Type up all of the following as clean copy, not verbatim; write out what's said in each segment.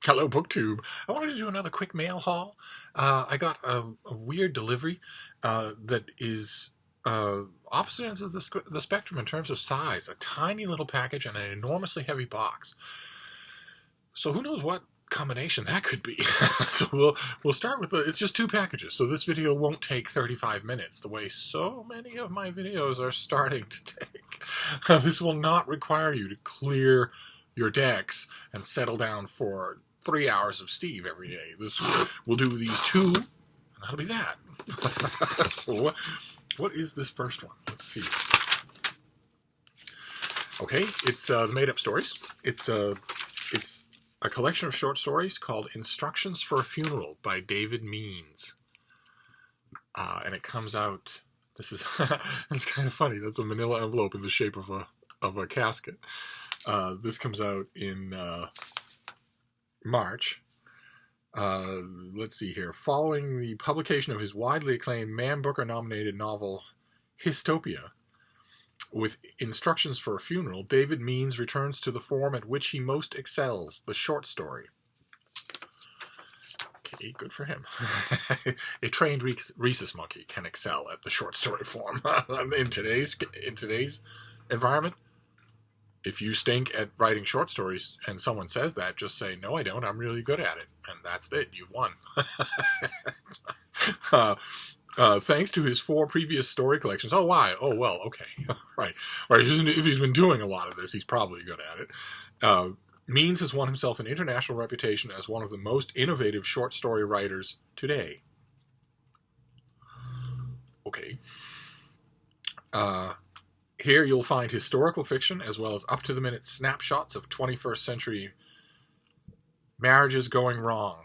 Hello, BookTube. I wanted to do another quick mail haul. I got a weird delivery that is opposite ends of the spectrum in terms of size. A tiny little package and an enormously heavy box. So who knows what combination that could be. So we'll start with it's just two packages. So this video won't take 35 minutes the way so many of my videos are starting to take. This will not require you to clear your decks and settle down for 3 hours of Steve every day. We'll do these two, and that'll be that. So what is this first one? Let's see. Okay, it's the Made Up Stories. It's a collection of short stories called Instructions for a Funeral by David Means. And it comes out, it's kind of funny. That's a manila envelope in the shape of a casket. This comes out in March. Let's see here. Following the publication of his widely acclaimed Man Booker-nominated novel Histopia, with Instructions for a Funeral, David Means returns to the form at which he most excels, the short story. Okay, good for him. A trained rhesus monkey can excel at the short story form. in today's environment, if you stink at writing short stories and someone says that, just say, no, I don't. I'm really good at it. And that's it. You've won. Thanks to his 4 previous story collections. Oh, why? Oh, well, okay. Right. If he's been doing a lot of this, he's probably good at it. Means has won himself an international reputation as one of the most innovative short story writers today. Okay. Here you'll find historical fiction as well as up-to-the-minute snapshots of 21st century marriages going wrong.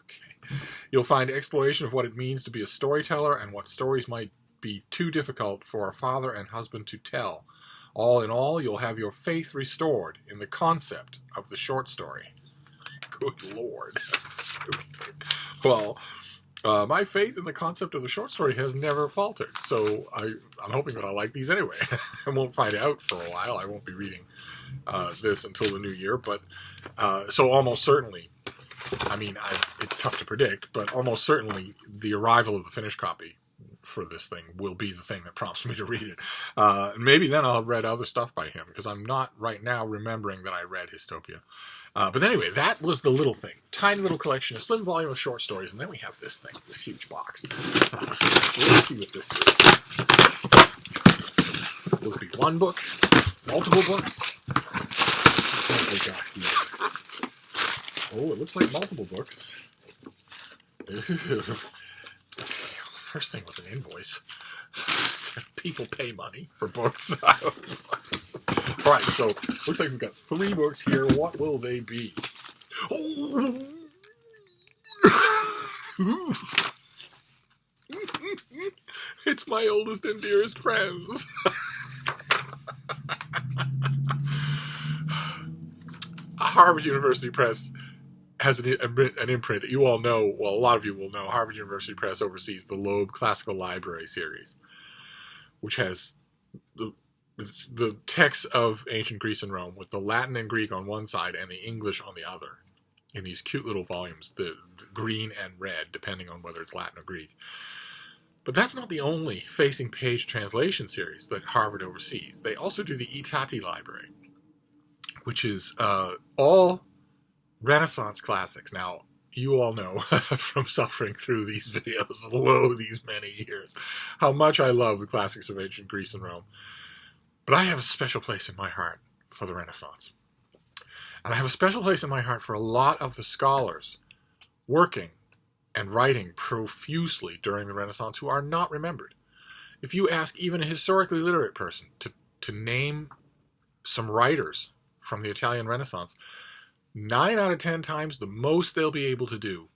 Okay. You'll find exploration of what it means to be a storyteller and what stories might be too difficult for a father and husband to tell. All in all, you'll have your faith restored in the concept of the short story. Good Lord. Okay. Well, my faith in the concept of the short story has never faltered, so I'm hoping that I like these anyway. I won't find out for a while. I won't be reading this until the new year, but so almost certainly, it's tough to predict, but almost certainly the arrival of the finished copy for this thing will be the thing that prompts me to read it. Maybe then I'll have read other stuff by him, because I'm not right now remembering that I read Histopia. But anyway, that was the little thing. Tiny little collection, a slim volume of short stories, and then we have this thing, this huge box. So let's see what this is. Will it be one book? Multiple books? What have we got here? Oh, it looks like multiple books. Ew. Okay, well, the first thing was an invoice. People pay money for books. Alright, so looks like we've got 3 books here. What will they be? Oh! It's my oldest and dearest friends. Harvard University Press has an imprint. You all know, well, a lot of you will know, Harvard University Press oversees the Loeb Classical Library series, which has the texts of ancient Greece and Rome with the Latin and Greek on one side and the English on the other in these cute little volumes, the green and red, depending on whether it's Latin or Greek. But that's not the only facing page translation series that Harvard oversees. They also do the I Tatti library, which is all Renaissance classics. Now, you all know from suffering through these videos these many years how much I love the classics of ancient Greece and Rome. But I have a special place in my heart for the Renaissance. And I have a special place in my heart for a lot of the scholars working and writing profusely during the Renaissance who are not remembered. If you ask even a historically literate person to name some writers from the Italian Renaissance, 9 out of 10 times the most they'll be able to do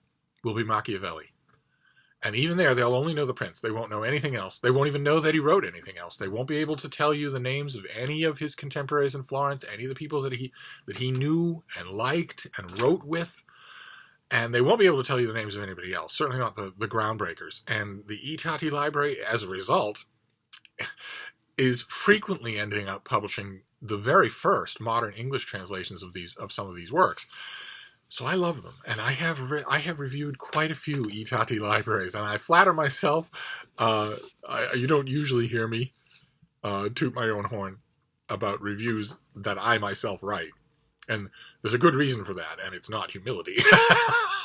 will be Machiavelli. And even there, they'll only know the prince. They won't know anything else. They won't even know that he wrote anything else. They won't be able to tell you the names of any of his contemporaries in Florence, any of the people that he knew and liked and wrote with. And they won't be able to tell you the names of anybody else, certainly not the groundbreakers. And the I Tatti library, as a result, is frequently ending up publishing the very first modern English translations of some of these works. So I love them, and I have reviewed quite a few I Tatti libraries, and I flatter myself. You don't usually hear me toot my own horn about reviews that I myself write, and there's a good reason for that, and it's not humility.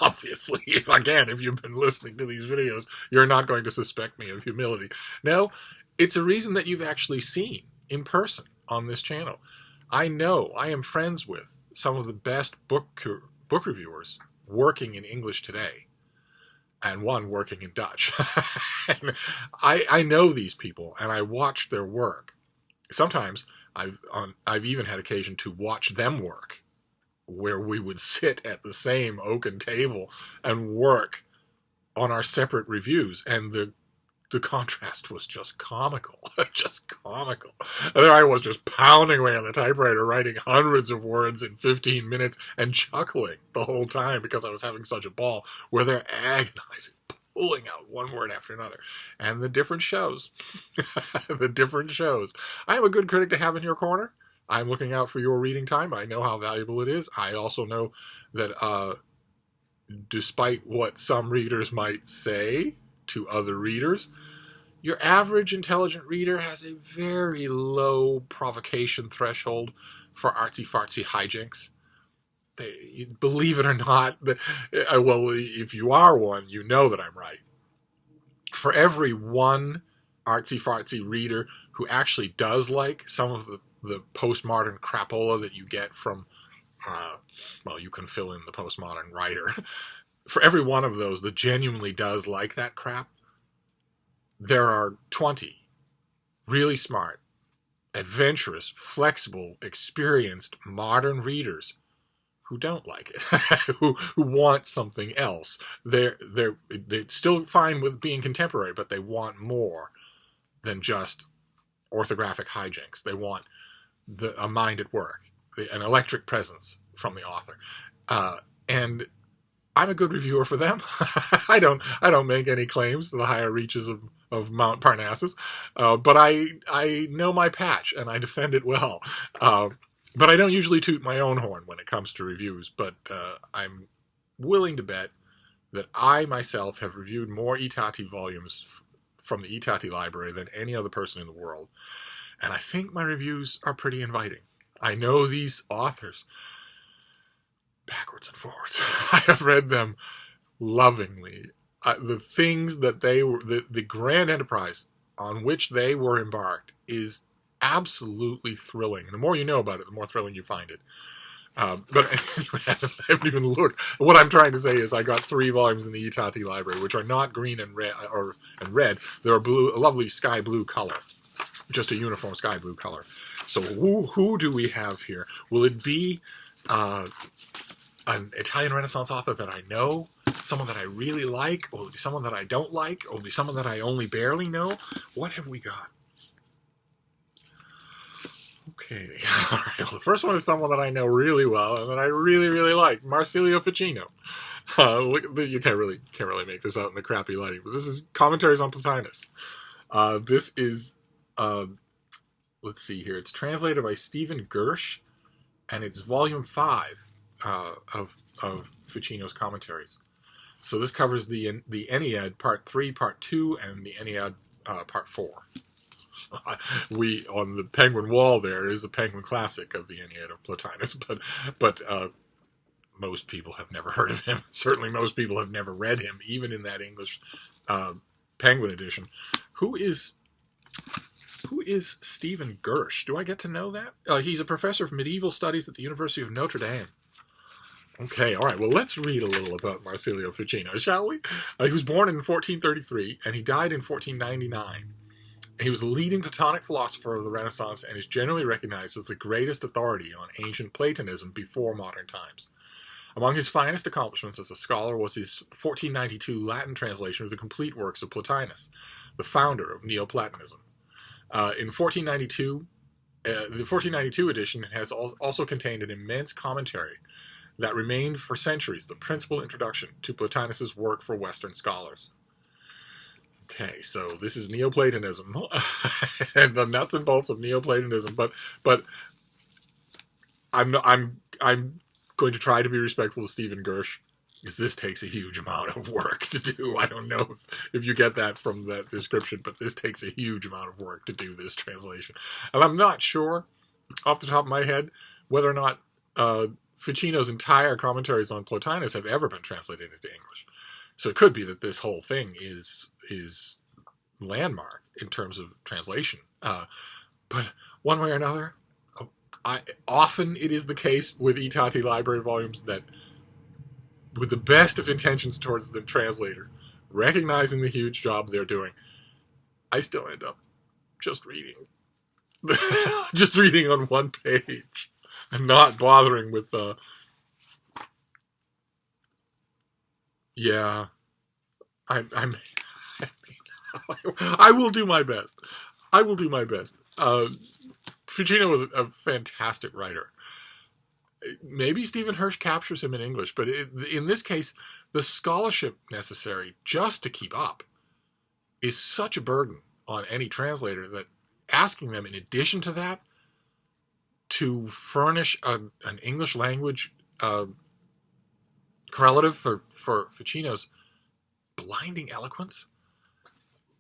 Obviously, again, if you've been listening to these videos, you're not going to suspect me of humility. No, it's a reason that you've actually seen in person on this channel. I know I am friends with some of the best book reviewers working in English today, and one working in Dutch. And I know these people, and I watch their work. Sometimes I've even had occasion to watch them work, where we would sit at the same oaken table and work on our separate reviews, and the contrast was just comical. Just comical. And there I was, just pounding away on the typewriter, writing hundreds of words in 15 minutes and chuckling the whole time because I was having such a ball, where they're agonizing, pulling out one word after another. And the different shows. The different shows. I am a good critic to have in your corner. I'm looking out for your reading time. I know how valuable it is. I also know that despite what some readers might say to other readers, your average intelligent reader has a very low provocation threshold for artsy-fartsy hijinks. Believe it or not, well, if you are one, you know that I'm right. For every one artsy-fartsy reader who actually does like some of the postmodern crapola that you get from, well, you can fill in the postmodern writer. For every one of those that genuinely does like that crap, there are 20 really smart, adventurous, flexible, experienced, modern readers who don't like it, who want something else. They're still fine with being contemporary, but they want more than just orthographic hijinks. They want a mind at work, an electric presence from the author, and I'm a good reviewer for them. I don't make any claims to the higher reaches of Mount Parnassus, but I know my patch and I defend it well. But I don't usually toot my own horn when it comes to reviews. But I'm willing to bet that I myself have reviewed more I Tatti volumes from the I Tatti library than any other person in the world, and I think my reviews are pretty inviting. I know these authors backwards and forwards. I have read them lovingly. The things that they were, the grand enterprise on which they were embarked is absolutely thrilling. The more you know about it, the more thrilling you find it. But anyway, I haven't even looked. What I'm trying to say is I got 3 volumes in the I Tatti library, which are not green and red, They're a lovely sky blue color. Just a uniform sky blue color. So who do we have here? Will it be an Italian Renaissance author that I know, someone that I really like, or will it be someone that I don't like, or will it be someone that I only barely know? What have we got? Okay, all right. Well, the first one is someone that I know really well and that I really, really like, Marsilio Ficino. You can't really make this out in the crappy lighting, but this is Commentaries on Plotinus. This is, let's see here. It's translated by Stephen Gersh, and it's volume 5. Of Ficino's commentaries. So this covers the Ennead Part 3, Part 2, and the Ennead Part 4. On the Penguin wall there is a Penguin classic of the Ennead of Plotinus, but most people have never heard of him. Certainly most people have never read him, even in that English Penguin edition. Who is Stephen Gersh? Do I get to know that? He's a professor of medieval studies at the University of Notre Dame. Okay, all right. Well, let's read a little about Marsilio Ficino, shall we? He was born in 1433, and he died in 1499. He was the leading Platonic philosopher of the Renaissance and is generally recognized as the greatest authority on ancient Platonism before modern times. Among his finest accomplishments as a scholar was his 1492 Latin translation of the complete works of Plotinus, the founder of Neoplatonism. In 1492, the 1492 edition has also contained an immense commentary that remained for centuries the principal introduction to Plotinus's work for Western scholars. Okay, so this is Neoplatonism and the nuts and bolts of Neoplatonism, but I'm going to try to be respectful to Stephen Gersh, because this takes a huge amount of work to do. I don't know if you get that from that description, but this takes a huge amount of work to do this translation. And I'm not sure, off the top of my head, whether or not Ficino's entire commentaries on Plotinus have ever been translated into English. So it could be that this whole thing is landmark in terms of translation. But one way or another, often it is the case with I Tatti library volumes that, with the best of intentions towards the translator, recognizing the huge job they're doing, I still end up just reading. Just reading on one page and not bothering with yeah, I will do my best. I will do my best. Ficino was a fantastic writer. Maybe Stephen Hirsch captures him in English, but in this case, the scholarship necessary just to keep up is such a burden on any translator that asking them, in addition to that, to furnish an English language correlative for Ficino's blinding eloquence,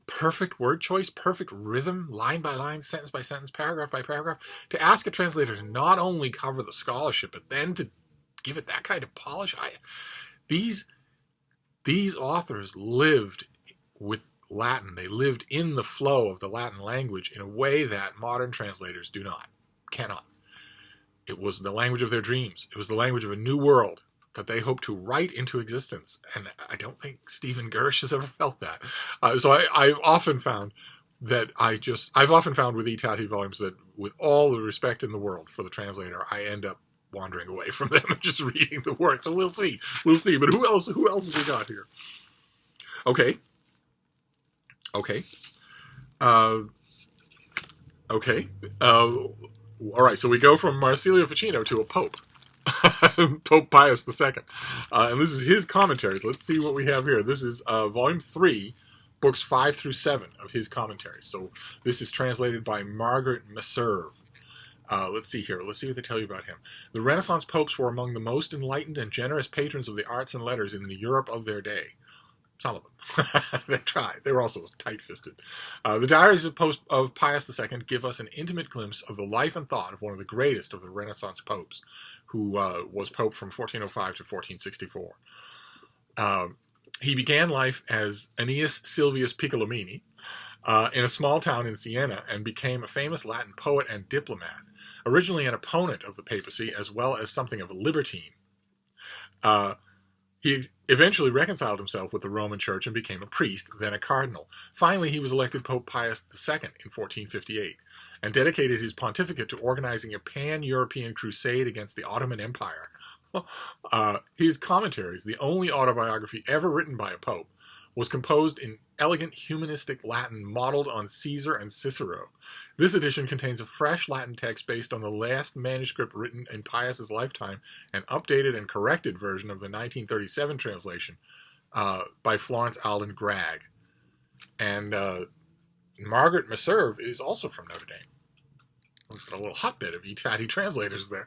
perfect word choice, perfect rhythm, line by line, sentence by sentence, paragraph by paragraph, to ask a translator to not only cover the scholarship, but then to give it that kind of polish. These authors lived with Latin. They lived in the flow of the Latin language in a way that modern translators cannot. It was the language of their dreams. It was the language of a new world that they hope to write into existence. And I don't think Stephen Gersh has ever felt that. So I've often found with I Tatti volumes that, with all the respect in the world for the translator, I end up wandering away from them and just reading the work. So we'll see. But who else have we got here? Okay. All right, so we go from Marsilio Ficino to a pope. Pope Pius II. And this is his commentaries. Let's see what we have here. This is volume 3, books 5 through 7 of his commentaries. So this is translated by Margaret Meserve. Let's see here. Let's see what they tell you about him. The Renaissance popes were among the most enlightened and generous patrons of the arts and letters in the Europe of their day. Some of them. They tried. They were also tight-fisted. The diaries of Pius II give us an intimate glimpse of the life and thought of one of the greatest of the Renaissance popes, who was pope from 1405 to 1464. He began life as Aeneas Silvius Piccolomini in a small town in Siena, and became a famous Latin poet and diplomat, originally an opponent of the papacy as well as something of a libertine. He eventually reconciled himself with the Roman Church and became a priest, then a cardinal. Finally, he was elected Pope Pius II in 1458, and dedicated his pontificate to organizing a pan-European crusade against the Ottoman Empire. His commentaries, the only autobiography ever written by a pope, was composed in elegant humanistic Latin modeled on Caesar and Cicero. This edition contains a fresh Latin text based on the last manuscript written in Pius's lifetime, an updated and corrected version of the 1937 translation by Florence Alden Gragg. And Margaret Meserve is also from Notre Dame. We've got a little hotbed of I Tatti translators there.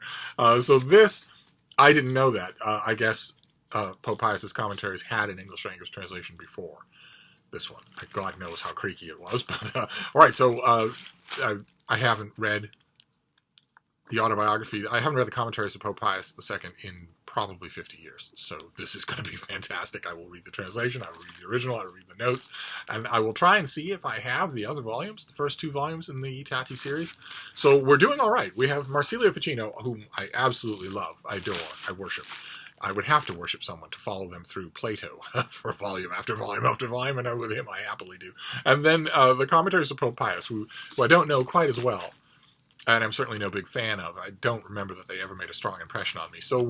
So this, I didn't know that. I guess Pope Pius's commentaries had an English language translation before this one. God knows how creaky it was. But all right, so I haven't read the autobiography. I haven't read the commentaries of Pope Pius II in probably 50 years. So this is going to be fantastic. I will read the translation. I will read the original. I will read the notes. And I will try and see if I have the other volumes, the first 2 volumes in the I Tatti series. So we're doing all right. We have Marsilio Ficino, whom I absolutely love, I adore, I worship. I would have to worship someone to follow them through Plato for volume after volume after volume, and with him I happily do. And then the commentaries of Pope Pius, who I don't know quite as well, and I'm certainly no big fan of. I don't remember that they ever made a strong impression on me. So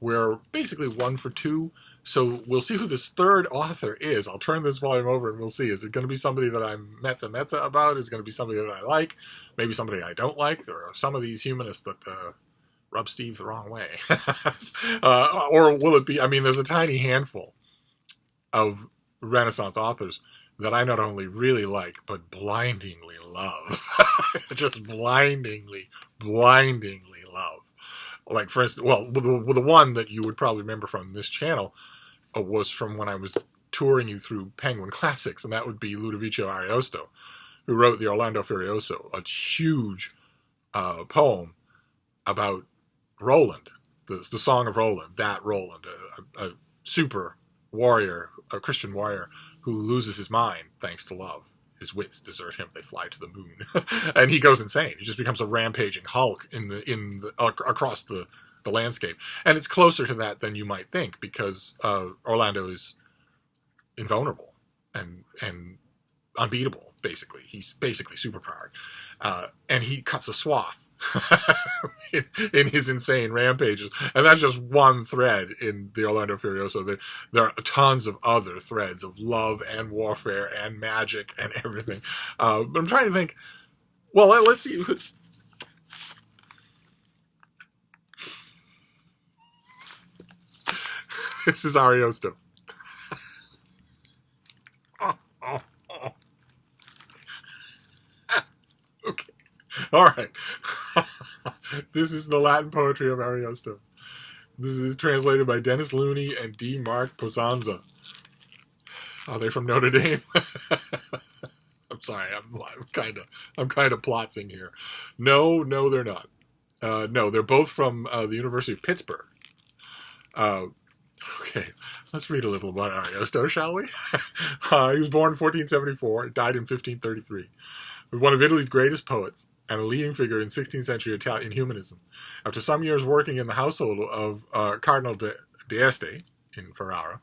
we're basically 1 for 2. So we'll see who this third author is. I'll turn this volume over and we'll see. Is it going to be somebody that I'm mezza about? Is it going to be somebody that I like? Maybe somebody I don't like? There are some of these humanists that rub Steve the wrong way. Or will it be, I mean, there's a tiny handful of Renaissance authors that I not only really like, but blindingly love. Just blindingly love. Like, for instance, well, the one that you would probably remember from this channel was from when I was touring you through Penguin Classics, and that would be Ludovico Ariosto, who wrote the Orlando Furioso, a huge poem about Roland, the Song of Roland, that Roland, a super warrior, a Christian warrior who loses his mind thanks to love. His wits desert him; they fly to the moon, and he goes insane. He just becomes a rampaging Hulk across the landscape. And it's closer to that than you might think, because Orlando is invulnerable and unbeatable. Basically, he's basically superpowered, and he cuts a swath in his insane rampages. And that's just one thread in the Orlando Furioso. There are tons of other threads of love and warfare and magic and everything. But I'm trying to think. Well, let's see. This is Ariosto. Okay. All right. This is the Latin poetry of Ariosto. This is translated by Dennis Looney and D. Mark Posanza. Are they from Notre Dame? I'm sorry. I'm kind of plotzing here. No, they're not. No, they're both from the University of Pittsburgh. Okay, let's read a little about Ariosto, shall we? He was born in 1474, died in 1533. He was one of Italy's greatest poets and a leading figure in 16th century Italian humanism. After some years working in the household of Cardinal d'Este in Ferrara,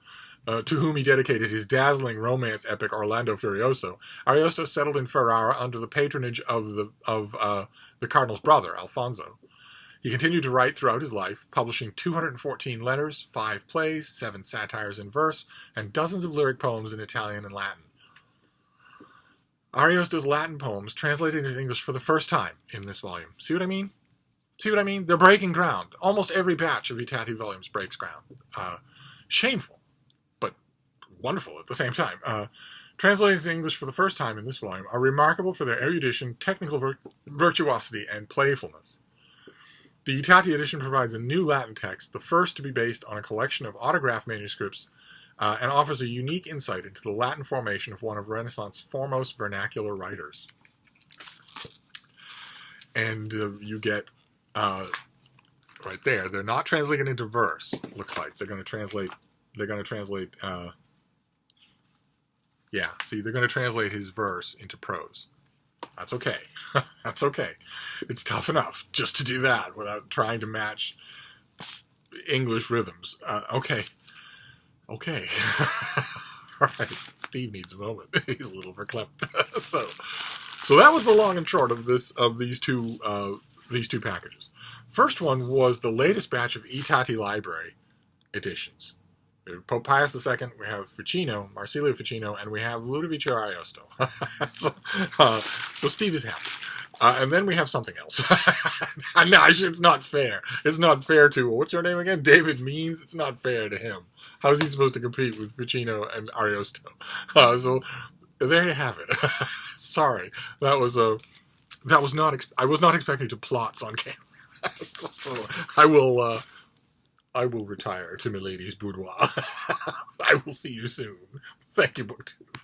to whom he dedicated his dazzling romance epic Orlando Furioso, Ariosto settled in Ferrara under the patronage of the cardinal's brother, Alfonso. He continued to write throughout his life, publishing 214 letters, 5 plays, 7 satires in verse, and dozens of lyric poems in Italian and Latin. Ariosto's Latin poems translated into English for the first time in this volume. See what I mean? They're breaking ground. Almost every batch of I Tatti volumes breaks ground. Shameful, but wonderful at the same time. Translated to English for the first time in this volume, are remarkable for their erudition, technical virtuosity, and playfulness. The I Tatti edition provides a new Latin text, the first to be based on a collection of autograph manuscripts, and offers a unique insight into the Latin formation of one of Renaissance's foremost vernacular writers. And you get, right there, they're not translating it into verse, looks like. They're going to translate, they're going to translate his verse into prose. That's okay. That's okay. It's tough enough just to do that without trying to match English rhythms. Okay. All right. Steve needs a moment. He's a little verklempt. So that was the long and short of these two packages. First one was the latest batch of I Tatti library editions. Pope Pius II, we have Ficino, Marsilio Ficino, and we have Ludovico Ariosto. So Steve is happy. And then we have something else. No, it's not fair. It's not fair to, what's your name again? David Means. It's not fair to him. How is he supposed to compete with Ficino and Ariosto? So there you have it. Sorry. I was not expecting to plots on camera. So I will retire to Milady's boudoir. I will see you soon. Thank you, BookTube.